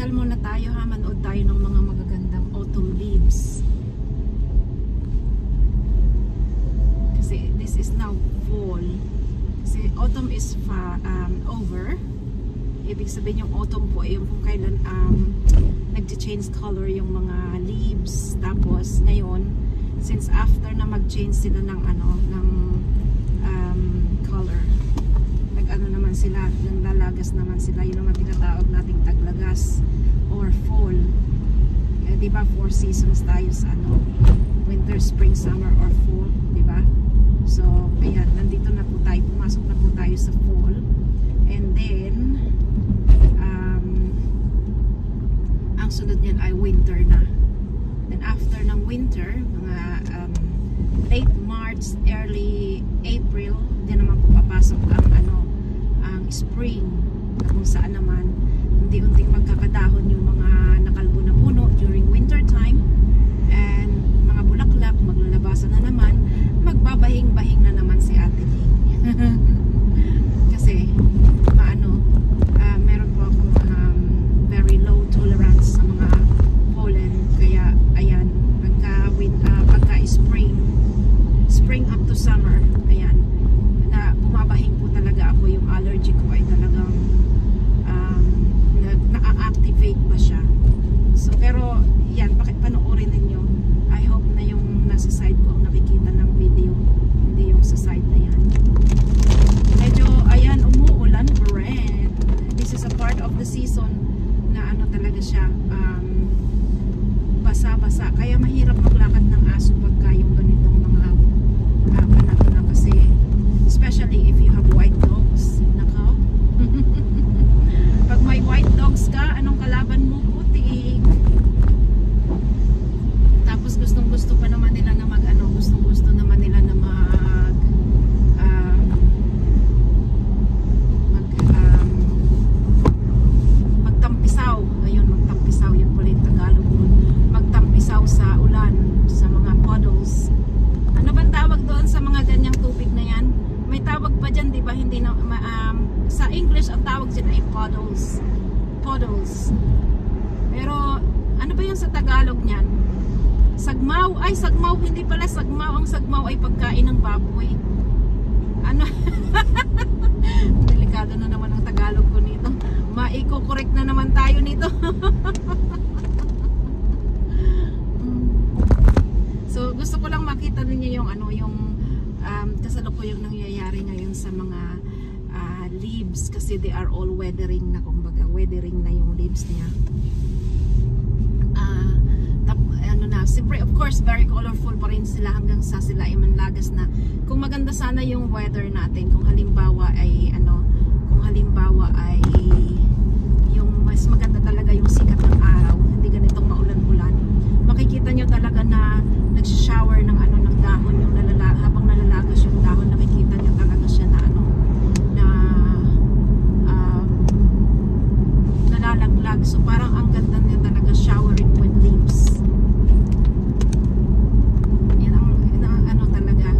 Pasyal muna tayo ha, manood tayo ng mga magagandang autumn leaves. Kasi this is now fall. Kasi autumn is over. Ibig sabihin yung autumn po ay yung kung kailan nag-change color yung mga leaves. Tapos ngayon, since after na mag-change sila ng color, nag-ano naman sila, nalalagas naman sila, yun naman tinatawag nating taglagas or fall. Eh, diba 4 seasons tayo sa winter, spring, summer or fall, diba? So ayan, nandito na po tayo, pumasok na po tayo sa fall. And then ang sunod niyan ay winter na. Then after ng winter, mga late March, early April, din naman po papasok ang spring, na kung saan naman unti-unting magkakadahon yung mga nakalbo na puno during winter time, and mga bulaklak maglalabasan na naman, magbabahing-bahing na naman si Ate Ling. Kasi meron po akong very low tolerance sa mga pollen, kaya ayan, pagka spring up to summer, ayan, na bumabahing po talaga ako. Yung allergy ko ay talagang na-activate pa siya. So pero yan, panoorin ninyo. I hope na yung nasa side ko ang nakikita ng video, hindi yung sa side na yan. Medyo ayan, umuulan pa rin. This is a part of the season na talaga siya, basa-basa, kaya mahirap maglakad ng aso pagka yung ganitong mga panahon na, kasi especially if you have white dogs. Nako. Pag may white dogs ka, anong kalaban mo? Putik. Tapos gustong-gusto pa naman nila na gustong-gusto naman nila na magtampisaw. Ayun, magtampisaw, yun pala yung Tagalog mo. Magtampisaw sa ulan, sa mga puddles. Ano bang tawag doon sa mga ganyang tubig na yan? May tawag pa dyan, di ba? Hindi na, sa English ang tawag dyan ay puddles. Pero ano ba yung sa Tagalog niyan? Sagmaw? Ay, sagmaw, hindi pala sagmaw. Ang sagmaw ay pagkain ng baboy. Ano? Delikado na naman ang Tagalog ko nito. Maiko-correct na naman tayo nito. So gusto ko lang makita ninyo yung kasalukuyang nangyayari ngayon sa mga leaves, kasi they are all weathering na, kumbaga weathering na yung leaves niya. Siyempre, of course, very colorful pa rin sila hanggang sa sila ay manlagas na. Kung maganda sana yung weather natin, kung halimbawa ay yung mas maganda talaga yung sikat ng araw, hindi ganitong maulan-ulan, makikita nyo talaga na nagsha-shower ng ng dahon, yung habang nalalagas yung dahon, nakikita nyo talaga siya na nalalaglag. So parang ang ganda niya talaga, showering with leaves. Yan ang talaga.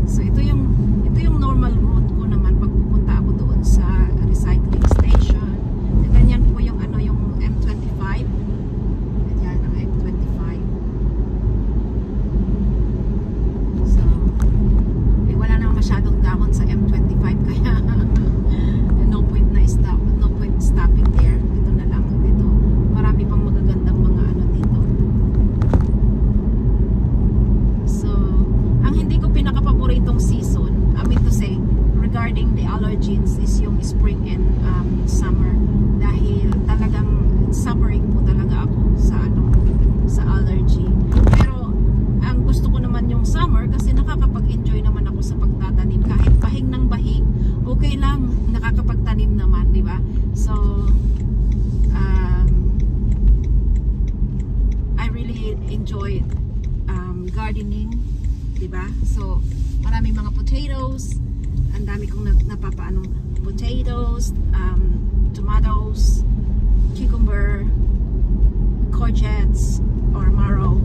So ito yung normal route ko naman pag pupunta ako doon sa recycling station. Ganyan po yung yung M25. Ayan ang M25. So wala namang masyadong dahon sa M25, kaya no point stopping there. Dito na lang, dito marami pang magagandang mga dito. So ang hindi ko pinaka-paboritong season, I mean to say, regarding the allergens, is yung spring and summer, dahil talagang suffering po talaga ako sa allergy. Pero ang gusto ko naman yung summer, kasi nakakapag-enjoy naman ako sa pagtatanim. Kahit bahing ng bahing, okay lang, nakakapagtanim naman, di ba? So I really enjoy gardening, di ba? So maraming mga potatoes, ang dami kong napapaanong potatoes, tomatoes, cucumber, courgettes or marrow,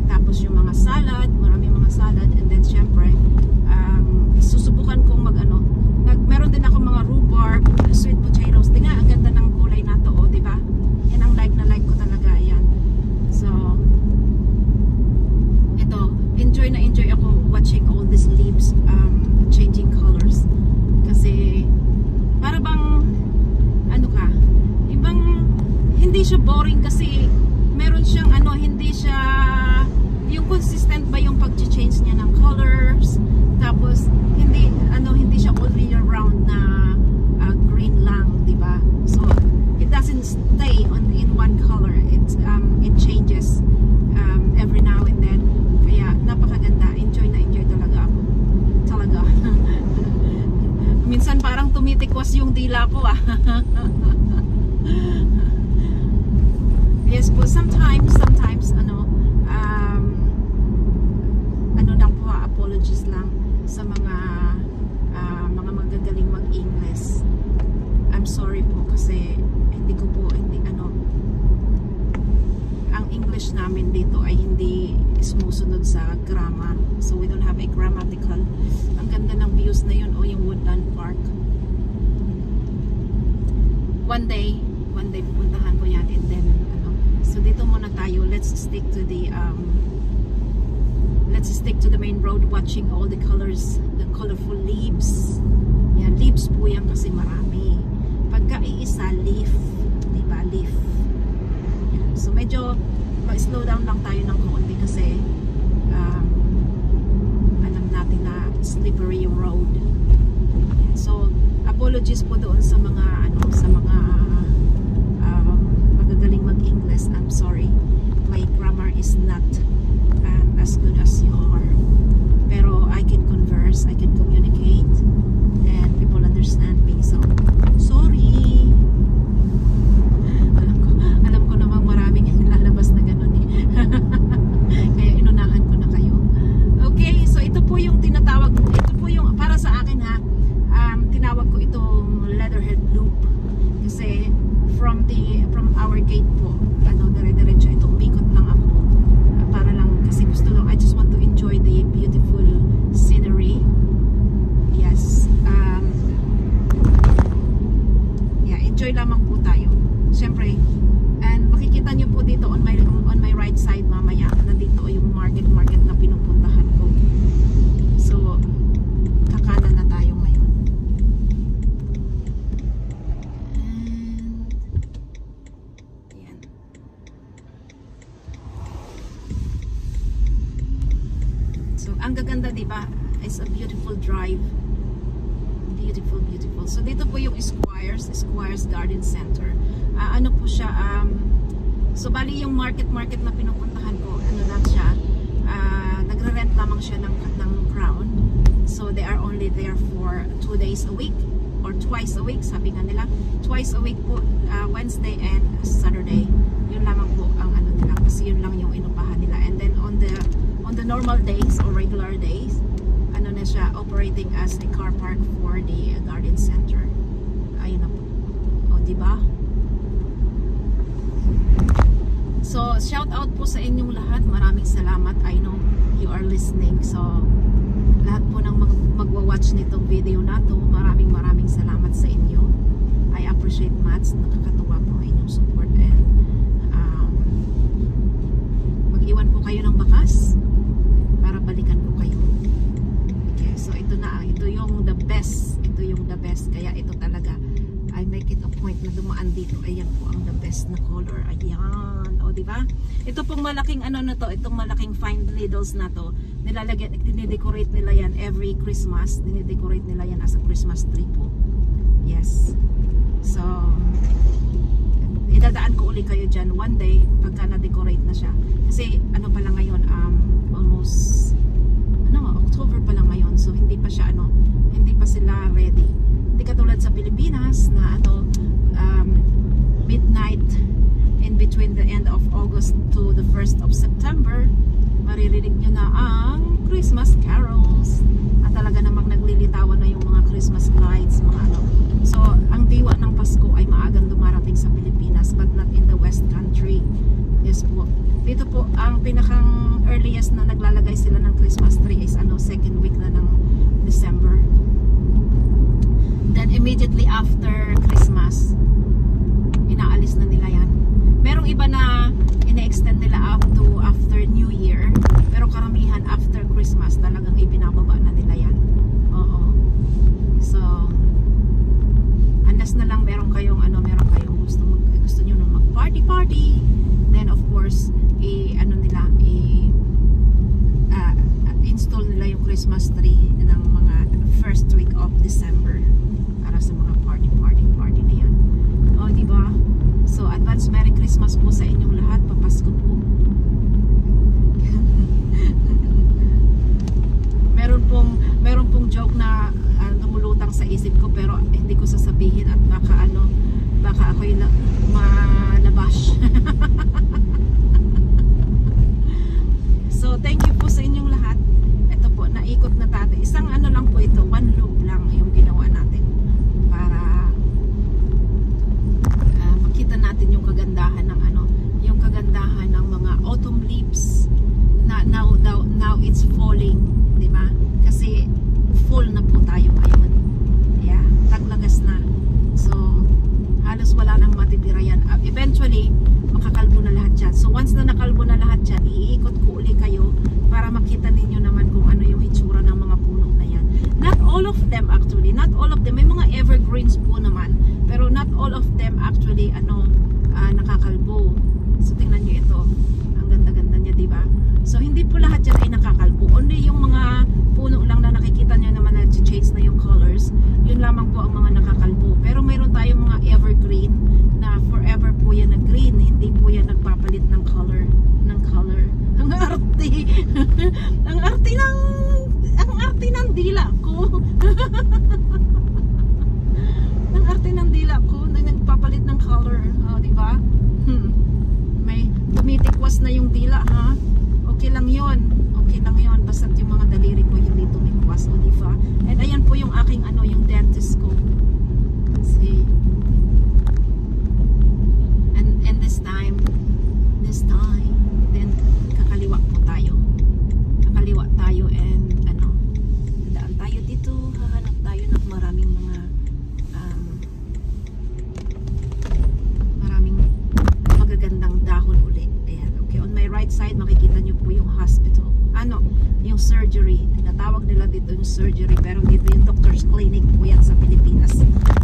tapos yung mga salad, maraming mga salad, and then syempre susubukan kong meron din ako mga rhubarb, sweet siya boring kasi meron siyang ano, hindi siya yung consistent ba yung pag-change niya ng colors, tapos hindi ano, hindi siya all year round na green lang, di ba? So it doesn't stay on in one color. It changes every now and then. Kaya napakaganda, enjoy na enjoy talaga ako. Talaga. Minsan parang tumitikwas yung dila ko ah. Yes po, sometimes ano lang po, apologies lang sa mga magagaling mag-English. I'm sorry po kasi hindi ang English namin dito ay hindi sumusunod sa grammar. So we don't have a grammatical. Ang ganda ng views na yun, yung Woodland Park. One day pupuntahan ko yan, and then so dito muna tayo. Let's stick to the main road, watching all the colors, the colorful leaves. Yan, leaves po yan kasi marami. Pagka iisa, leaf, diba? Leaf. Yan. So medyo slow down lang tayo ng konti kasi alam natin na slippery yung road. Yan. So apologies po doon sa mga magagaling mag-English. I'm sorry, my grammar is not as good as you are, pero I can converse, I can communicate, and people understand me. So sorry. Alam ko namang maraming lalabas na ganun eh. Kaya inunahan ko na kayo. Okay, so ito po yung tinatawag, ito po yung para sa akin ha, tinawag ko itong Leatherhead Loop kasi from our gate po, dire-diretso ito, umikot lang ako para lang, kasi gusto lang, I just want to enjoy the beautiful scenery. Yes, yeah, enjoy lamang po tayo syempre. And makikita nyo po dito on my right side mamaya, nandito yung market na pinupuntahan ko. So kakanan na tayo ngayon. Ang gaganda, diba? It's a beautiful drive. Beautiful. So dito po yung Squires Garden Center. Ano po siya, so bali yung market na pinupuntahan ko, ano lang siya, nagre-rent lamang siya ng Crown. So they are only there for 2 days a week or twice a week, sabi nga nila. Twice a week po, Wednesday and Saturday. Yun lamang po ang ano nila, kasi yun lang yung inupahan nila. And then on the normal days or regular days, ano na siya, operating as a car park for the garden center. Ayun na po. O, diba? So, shout out po sa inyong lahat. Maraming salamat. I know you are listening. So, lahat po ng magwa-watch nitong video na to, maraming salamat sa inyo. I appreciate much. Nakakatuwa po ang inyong support, and mag-iwan po kayo ng bakas para balikan ko kayo. Okay, so ito yung the best. Ito yung the best. Kaya ito talaga, I make it a point na dumaan dito. Ayan po ang the best na color. Ayan. O, diba? Ito pong malaking ano na to, itong malaking fine needles na to, dinidecorate nila yan every Christmas. Dinidecorate nila yan as a Christmas tree po. Yes. So, idadaan ko uli kayo dyan one day pagka na-decorate na siya. Kasi ano pa lang ngayon, almost October pa lang ngayon, so hindi pa siya hindi pa sila ready. Hindi katulad sa Pilipinas na midnight in between the end of August to the 1st of September, maririnig nyo na ang Christmas carols at talaga namang naglilitawan na yung mga Christmas lights, mga so ang diwa ng Pasko ay maagang dumarating sa Pilipinas, but not in the West country. Yes po. Dito po ang pinakang earliest na naglalagay sila ng Christmas tree is second week na ng December. Then immediately after Christmas, inaalis na nila yan. Merong iba na ine-extend nila up to after New Year, pero karamihan after Christmas talagang ibinababa na nila yan. Oo. So unless na lang meron kayong gusto nyo na mag-party party. Then of course, install nila yung Christmas tree ng mga first week of December para sa mga party na yan. O, diba? So, advance Merry Christmas po sa inyong lahat. Papasko po. meron pong joke na lumulutang sa isip ko pero hindi ko sasabihin at baka ako'y malabash. So, thank you po sa inyong lahat. Ito po, naikot na tayo. Isang lang po ito, one loop lang yung ginawa natin para makita natin yung kagandahan ng yung kagandahan ng mga autumn leaves na now it's falling, di ba? Kasi full na po tayo ngayon. Yeah, taglagas na. So, halos wala nang matitira yan. Eventually, makakalbo na lahat yan. So, once na nakalbo na lahat yan, iikot ko uli kayo para makita ninyo naman kung ano yung hitsura ng mga puno na yan. Not all of them actually. Not all of them. May mga evergreens po naman. Pero not all of them actually nakakalbo. So, tingnan nyo ito. Ang ganda-ganda niya, diba? So, hindi po lahat yan ay nakakalbo. Only yung mga puno lang na nakikita nyo naman na change na yung colors. Yun lamang po ang mga nakakalbo. Pero mayroon tayong mga evergreen na forever po yan na green. Hindi po yan nagpapalit ng color. Ang arte. ang arte ng dila ko. Ang arte ng dila ko na nagpapalit ng color. Oh, di ba? May tumitikwas na yung dila, ha? Okay lang 'yon. Okay lang 'yon basta yung mga daliri ko hindi tumikwas, o di ba? And ayan po yung aking yung dentist ko. See? And this time then kakaliwa po tayo. Kakaliwa tayo and dadaan tayo dito, hahanap tayo ng maraming mga maraming magagandang dahon uli. Ayan, okay. On my right side makikita nyo po yung hospital. Yung surgery. Tinatawag nila dito yung surgery pero dito yung doctor's clinic po yan sa Pilipinas.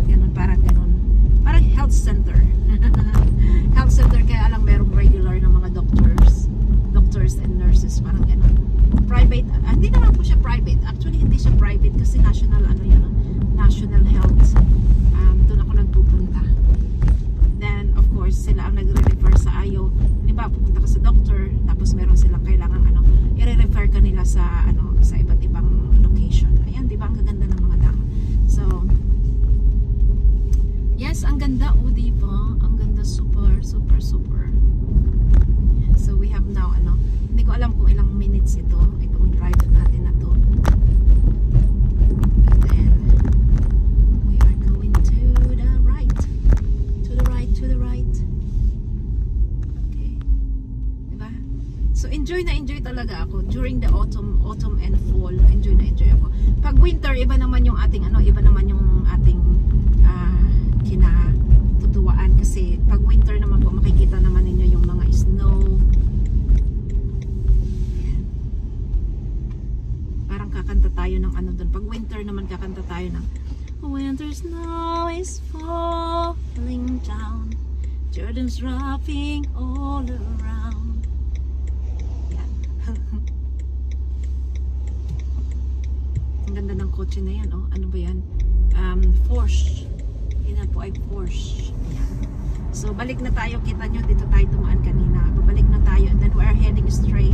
Ganun, parang ganun. Parang health center. Health center kaya lang merong regular na mga doctors and nurses, parang ganun. Private, hindi naman po siya private. Actually hindi siya private kasi national national health. Doon ako nagpupunta. Then of course sila ang nagre-refer sa ayo. Diba pupunta ka sa doctor tapos meron silang kailangan i-refer ka nila sa sa iba't ibang location. Ayan, diba ang gaganda ng mga damo. So yes, ang ganda, diba? Ang ganda, super. So we have now hindi ko alam kung ilang minutes itong drive natin na to. And then we are going to the right. To the right. Okay. Diba? So enjoy talaga ako during the autumn and fall. Enjoy ako. Pag winter, iba naman yung ating kinatutuwaan kasi pag winter naman po makikita naman ninyo yung mga snow. Ayan. Parang kakanta tayo ng doon. Pag winter naman kakanta tayo ng winter snow is falling down, Jordan's wrapping all around. Yan. Ang ganda ng kotse na yan, oh. Ano ba yan? Porsche. Yan po ay Porsche. Yan. So balik na tayo, kita nyo dito tayo tumaan kanina. Babalik na tayo and then we are heading straight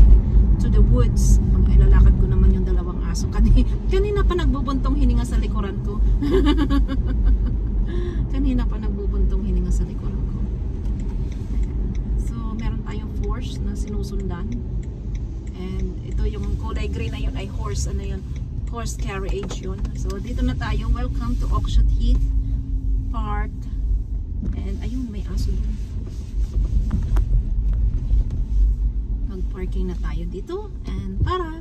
to the woods. Ilalakad ko naman yung dalawang aso. Kanina pa nagbubuntong hininga sa likuran ko. Kanina pa nagbubuntong hininga sa likuran ko. So meron tayong Porsche na sinusundan. And ito yung kulay green na yun ay horse carriage yun. So dito na tayo. Welcome to Oxshott Heath Park. And ayun, may aso doon. Mag-parking na tayo dito. And tara!